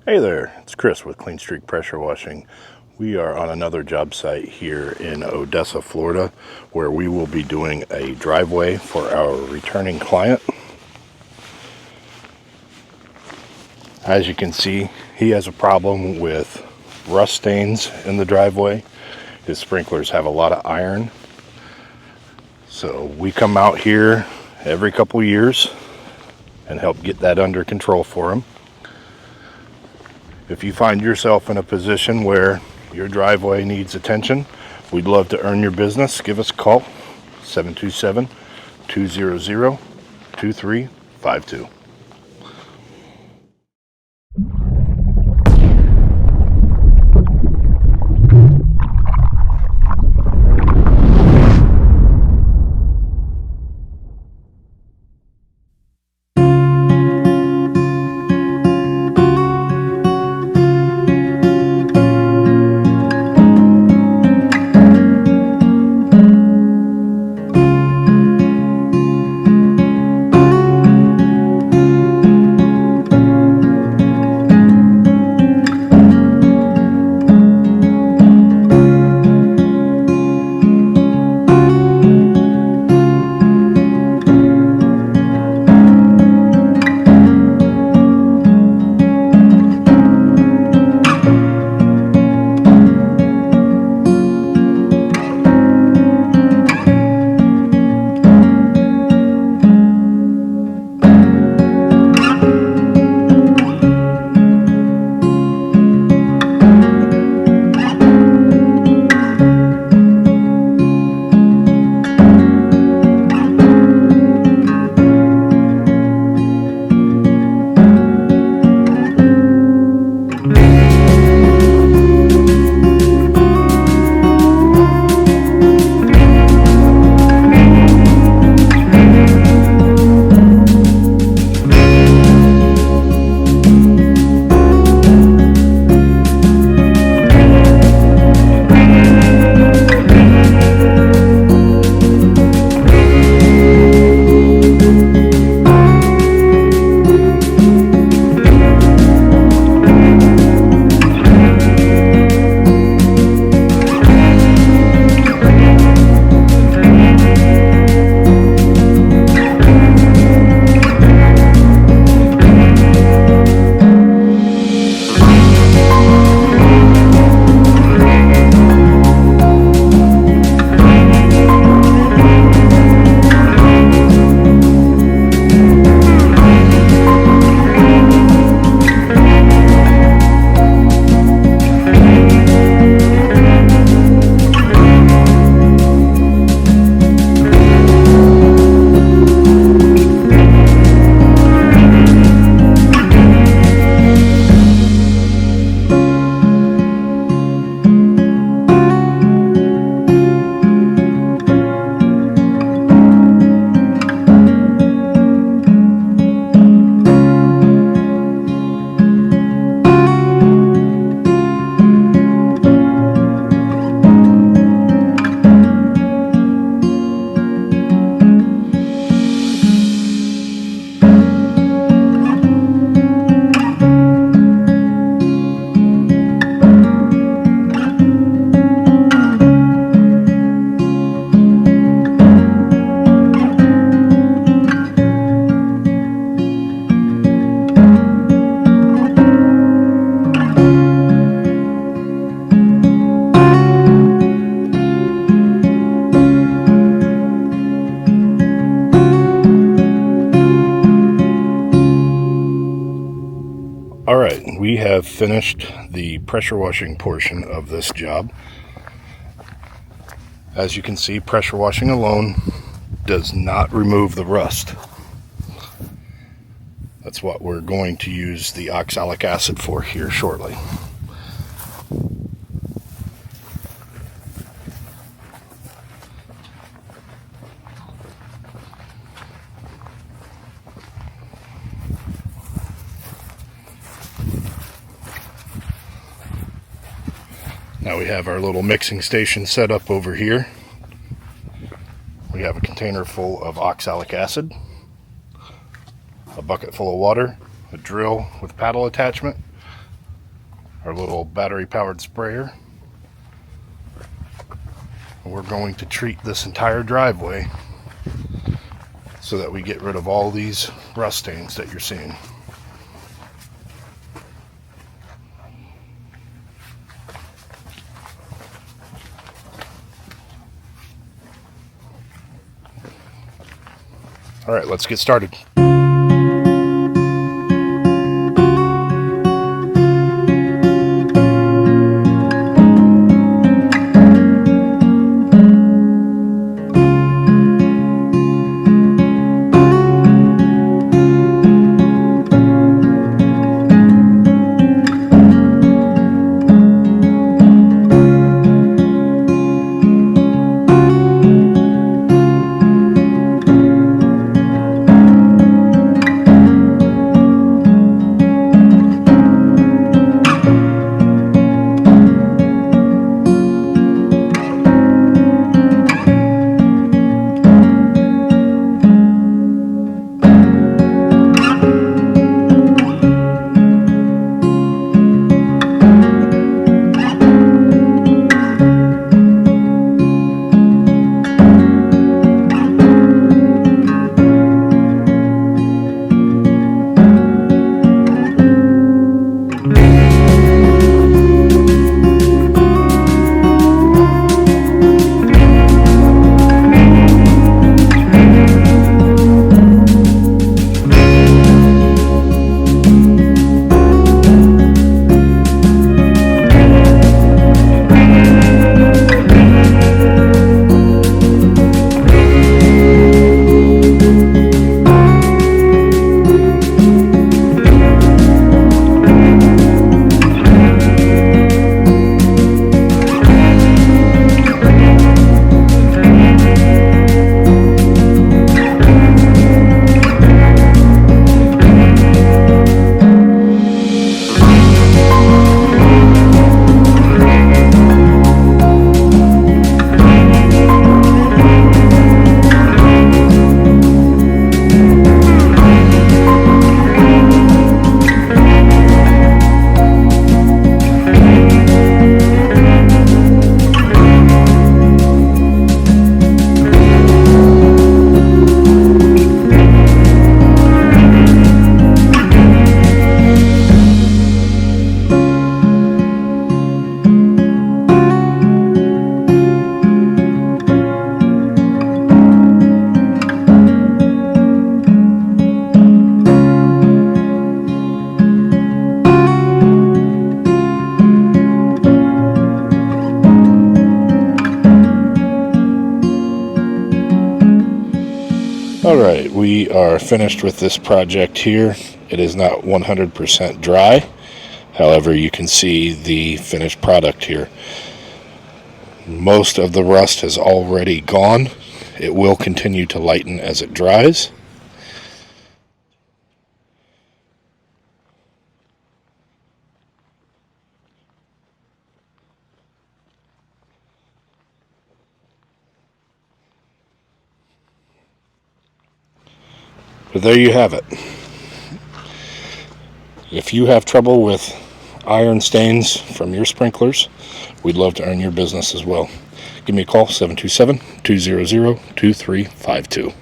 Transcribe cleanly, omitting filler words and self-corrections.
Hey there, it's Chris with Clean Streak Pressure Washing. We are on another job site here in Odessa, Florida, where we will be doing a driveway for our returning client. As you can see, he has a problem with rust stains in the driveway. His sprinklers have a lot of iron. So we come out here every couple years and help get that under control for him. If you find yourself in a position where your driveway needs attention, we'd love to earn your business. Give us a call, 727-200-2352. Alright, we have finished the pressure washing portion of this job. As you can see, pressure washing alone does not remove the rust. That's what we're going to use the oxalic acid for here shortly. Now we have our little mixing station set up over here. We have a container full of oxalic acid, a bucket full of water, a drill with paddle attachment, our little battery powered sprayer. We're going to treat this entire driveway so that we get rid of all these rust stains that you're seeing. All right, let's get started. Alright, we are finished with this project here. It is not 100% dry. However, you can see the finished product here. Most of the rust has already gone. It will continue to lighten as it dries. But there you have it. If you have trouble with iron stains from your sprinklers, we'd love to earn your business as well. Give me a call, 727-200-2352.